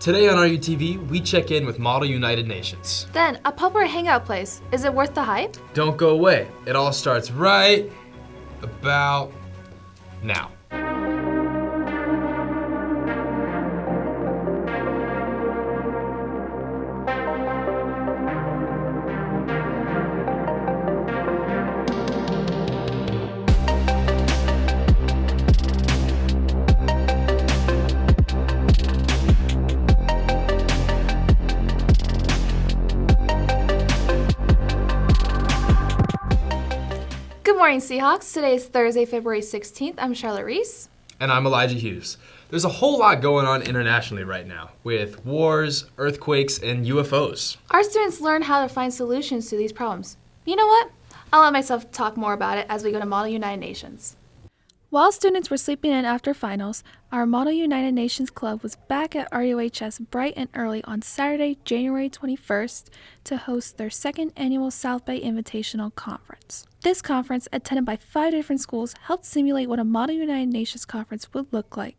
Today on RUTV, we check in with Model United Nations. Then, a pub or a hangout place. Is it worth the hype? Don't go away. It all starts right about now. Good morning, Seahawks. Today is Thursday, February 16th. I'm Charlotte Reese. And I'm Elijah Hughes. There's a whole lot going on internationally right now with wars, earthquakes, and UFOs. Our students learn how to find solutions to these problems. You know what? I'll let myself talk more about it as we go to Model United Nations. While students were sleeping in after finals, our Model United Nations Club was back at RUHS bright and early on Saturday, January 21st to host their second annual South Bay Invitational Conference. This conference, attended by 5 different schools, helped simulate what a Model United Nations conference would look like.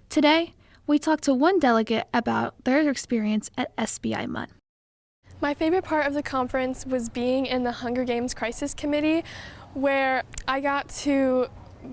Today, we talked to one delegate about their experience at SBI MUN. My favorite part of the conference was being in the Hunger Games Crisis Committee, where I got to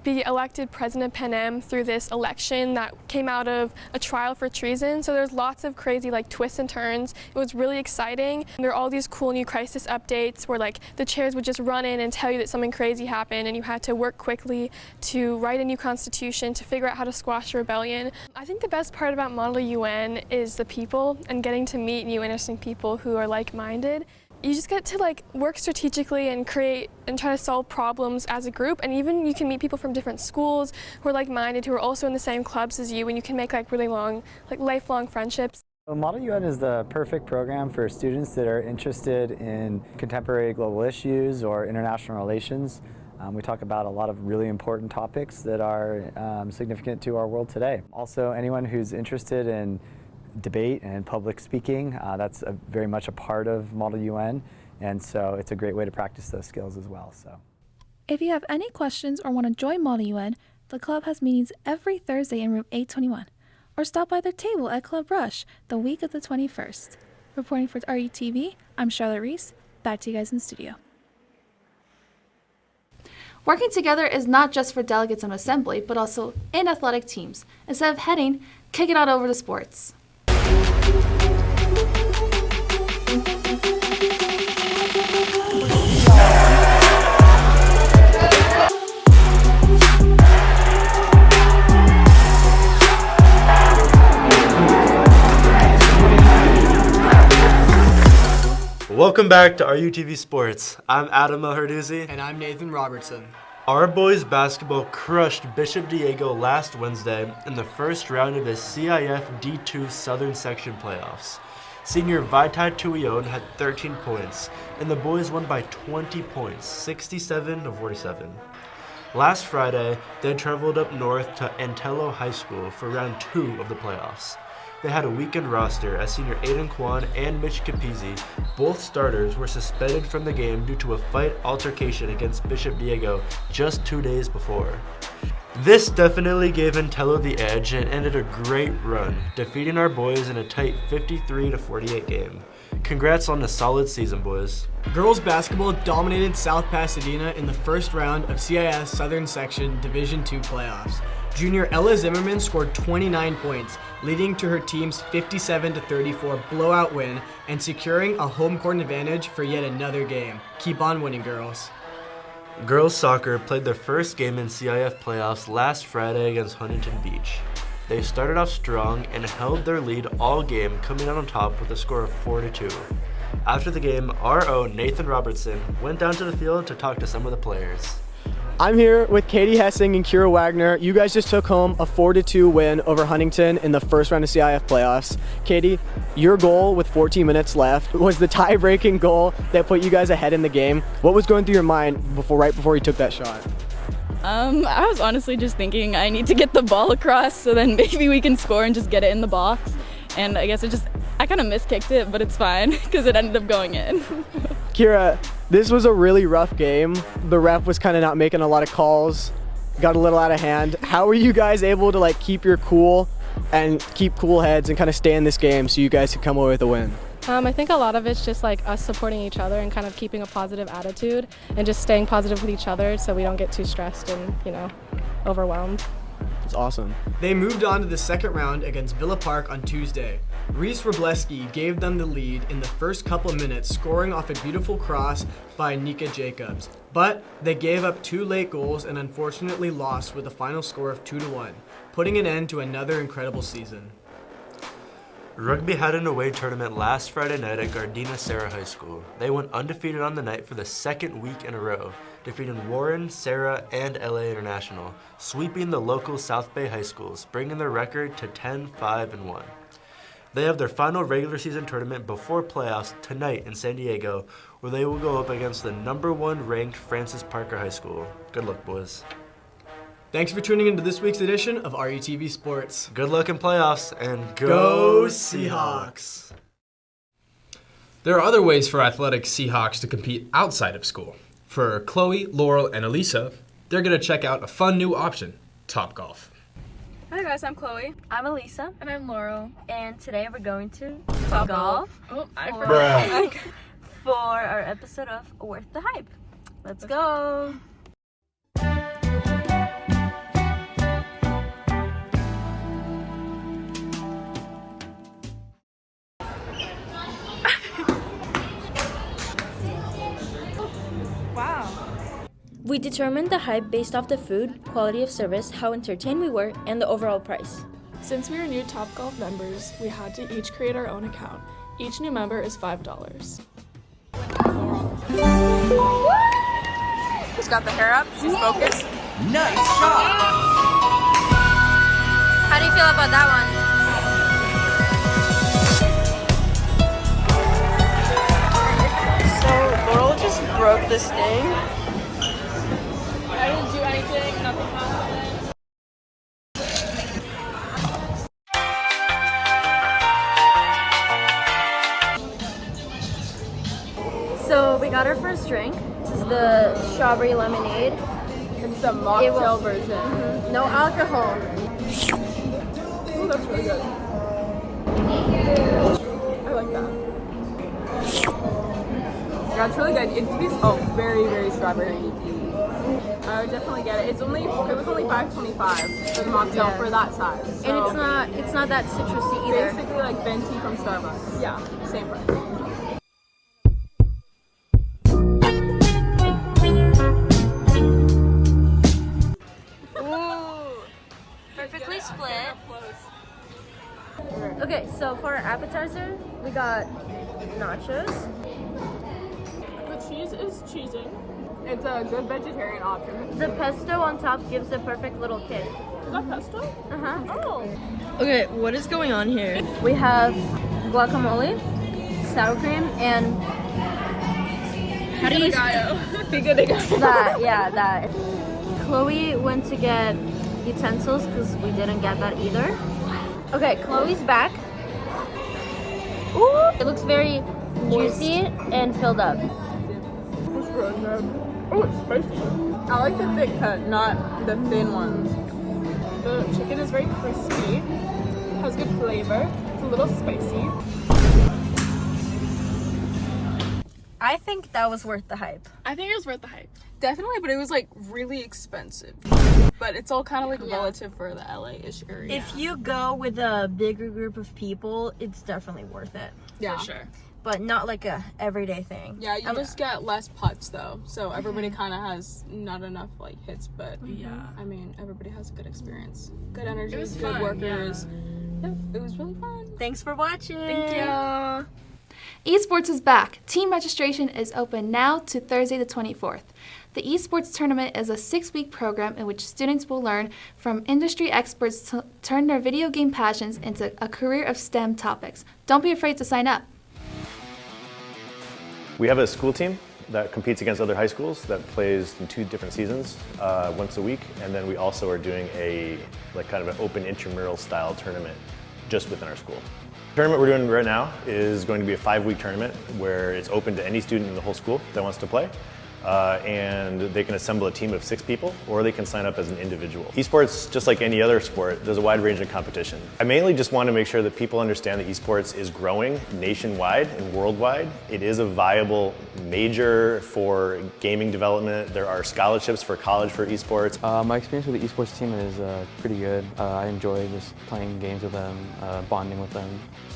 be elected President of Pan Am through this election that came out of a trial for treason. So there's lots of crazy twists and turns. It was really exciting. And there are all these cool new crisis updates where the chairs would just run in and tell you that something crazy happened and you had to work quickly to write a new constitution to figure out how to squash the rebellion. I think the best part about Model UN is the people and getting to meet new interesting people who are like-minded. You just get to work strategically and create and try to solve problems as a group, and even you can meet people from different schools who are like-minded, who are also in the same clubs as you, and you can make really long, lifelong friendships. Model UN is the perfect program for students that are interested in contemporary global issues or international relations. We talk about a lot of really important topics that are significant to our world today. Also, anyone who's interested in debate and public speaking, that's very much a part of Model UN, and so it's a great way to practice those skills as well. If you have any questions or want to join Model UN, the club has meetings every Thursday in room 821, or stop by their table at Club RUHS the week of the 21st. Reporting for RUTV, I'm Charlotte Reese. Back to you guys in the studio. Working together is not just for delegates on assembly, but also in athletic teams. Instead of heading, kick it out over to sports. Welcome back to RUTV Sports. I'm Adam Elhardouzi. And I'm Nathan Robertson. Our boys basketball crushed Bishop Diego last Wednesday in the first round of the CIF D2 Southern Section playoffs. Senior Vaitai Tuion had 13 points, and the boys won by 20 points, 67-47. Last Friday, they traveled up north to Antelo High School for round 2 of the playoffs. They had a weakened roster as senior Aiden Kwan and Mitch Capizzi, both starters, were suspended from the game due to a fight altercation against Bishop Diego just 2 days before. This definitely gave Antelo the edge and ended a great run, defeating our boys in a tight 53-48 game. Congrats on a solid season, boys. Girls basketball dominated South Pasadena in the first round of CIS Southern Section Division II playoffs. Junior Ella Zimmerman scored 29 points, leading to her team's 57-34 blowout win and securing a home court advantage for yet another game. Keep on winning, girls. Girls soccer played their first game in CIF playoffs last Friday against Huntington Beach. They started off strong and held their lead all game, coming out on top with a score of 4-2. After the game, our own Nathan Robertson went down to the field to talk to some of the players. I'm here with Katie Hessing and Kira Wagner. You guys just took home a 4-2 win over Huntington in the first round of CIF playoffs. Katie, your goal with 14 minutes left was the tie-breaking goal that put you guys ahead in the game. What was going through your mind right before you took that shot? I was honestly just thinking I need to get the ball across so then maybe we can score and just get it in the box. And I guess I kind of miskicked it, but it's fine because it ended up going in. Kira, this was a really rough game. The ref was kind of not making a lot of calls, got a little out of hand. How were you guys able to keep your cool and keep cool heads and kind of stay in this game so you guys can come away with a win? I think a lot of it's just like us supporting each other and kind of keeping a positive attitude and just staying positive with each other so we don't get too stressed and, overwhelmed. It's awesome. They moved on to the second round against Villa Park on Tuesday. Reese Robleski gave them the lead in the first couple minutes, scoring off a beautiful cross by Nika Jacobs. But they gave up 2 late goals and unfortunately lost with a final score of 2-1, putting an end to another incredible season. Rugby had an away tournament last Friday night at Gardena Sarah High School. They went undefeated on the night for the second week in a row, defeating Warren, Sarah, and LA International, sweeping the local South Bay high schools, bringing their record to 10-5-1. They have their final regular season tournament before playoffs tonight in San Diego, where they will go up against the #1 ranked Francis Parker High School. Good luck, boys. Thanks for tuning into this week's edition of RUTV Sports. Good luck in playoffs, and Go Seahawks! There are other ways for athletic Seahawks to compete outside of school. For Chloe, Laurel, and Elisa, they're going to check out a fun new option, Topgolf. Hi guys, I'm Chloe. I'm Elisa. And I'm Laurel. And today we're going to Topgolf Oh, I forgot. for our episode of Worth the Hype. Let's go. We determined the hype based off the food, quality of service, how entertained we were, and the overall price. Since we are new Topgolf members, we had to each create our own account. Each new member is $5. She's got the hair up. She's focused. Nice shot! How do you feel about that So Laurel just broke this thing. I didn't do anything, nothing happened. So we got our first drink. This is the strawberry lemonade. It's the mocktail version. No alcohol. Oh, that's really good. I like that. Yeah, it's really good. It tastes very, very strawberry-y. I would definitely get it. It was only $5.25 for the mocktail for that size. So And it's not that citrusy either. basically like venti from Starbucks. Yeah, same price. Perfectly split. Okay, so for our appetizer, we got nachos. The cheese is cheesing. It's a good vegetarian option. The pesto on top gives a perfect little kick. Is that pesto? Uh-huh. Oh. Okay, what is going on here? We have guacamole, sour cream, and how do you Pico de gallo. that. Chloe went to get utensils because we didn't get that either. Okay, Chloe's back. Ooh, it looks very juicy and filled up. Oh, it's spicy. I like the thick cut, not the thin ones. The chicken is very crispy, has good flavor, it's a little spicy. I think that was worth the hype. I think it was worth the hype. Definitely, but it was like really expensive. But it's all kind of like relative for the LA-ish area. If you go with a bigger group of people, it's definitely worth it. yeah. For sure. But not like a everyday thing. Yeah, you just get less putts though, so everybody kind of has not enough like hits, but I mean everybody has a good experience, good energy, good fun, workers. Yeah, it was really fun. Thanks for watching. Thank you. Esports is back. Team registration is open now to Thursday the 24th. The Esports Tournament is a 6-week program in which students will learn from industry experts to turn their video game passions into a career of STEM topics. Don't be afraid to sign up. We have a school team that competes against other high schools that plays in 2 different seasons, once a week, and then we also are doing a kind of an open intramural style tournament just within our school. The tournament we're doing right now is going to be a 5-week tournament where it's open to any student in the whole school that wants to play. and they can assemble a team of 6 people, or they can sign up as an individual. Esports, just like any other sport, there's a wide range of competition. I mainly just want to make sure that people understand that esports is growing nationwide and worldwide. It is a viable major for gaming development. There are scholarships for college for esports. My experience with the esports team is pretty good. I enjoy just playing games with them, bonding with them.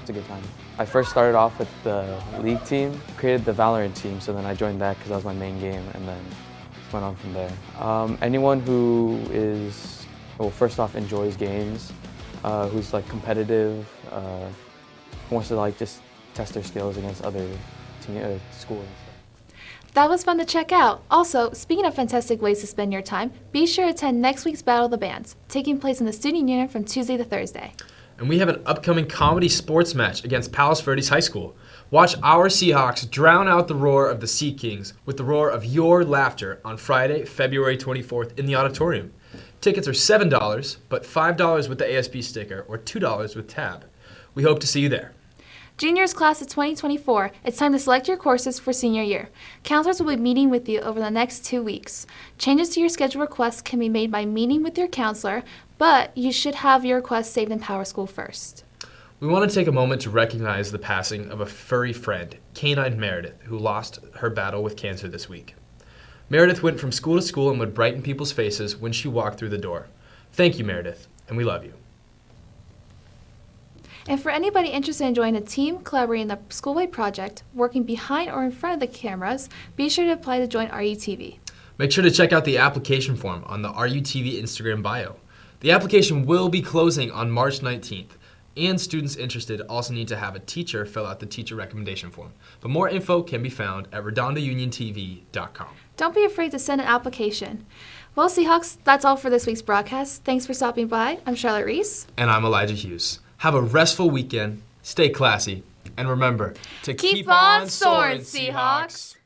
It's a good time. I first started off with the league team, created the Valorant team, so then I joined that because that was my main game, and then just went on from there. Anyone who is, well, first off enjoys games, who's like competitive, wants to like just test their skills against other schools. That was fun to check out. Also, speaking of fantastic ways to spend your time, be sure to attend next week's Battle of the Bands, taking place in the Student Union from Tuesday to Thursday. And we have an upcoming comedy sports match against Palos Verdes High School. Watch our Seahawks drown out the roar of the Sea Kings with the roar of your laughter on Friday, February 24th in the auditorium. Tickets are $7, but $5 with the ASB sticker or $2 with tab. We hope to see you there. Juniors class of 2024, it's time to select your courses for senior year. Counselors will be meeting with you over the next 2 weeks. Changes to your schedule requests can be made by meeting with your counselor, but you should have your request saved in PowerSchool first. We want to take a moment to recognize the passing of a furry friend, Canine Meredith, who lost her battle with cancer this week. Meredith went from school to school and would brighten people's faces when she walked through the door. Thank you, Meredith, and we love you. And for anybody interested in joining a team, collaborating in the schoolwide project, working behind or in front of the cameras, be sure to apply to join RUTV. Make sure to check out the application form on the RUTV Instagram bio. The application will be closing on March 19th, and students interested also need to have a teacher fill out the teacher recommendation form. But more info can be found at redondouniontv.com. Don't be afraid to send an application. Well, Seahawks, that's all for this week's broadcast. Thanks for stopping by. I'm Charlotte Reese. And I'm Elijah Hughes. Have a restful weekend, stay classy, and remember to keep on soaring, Seahawks!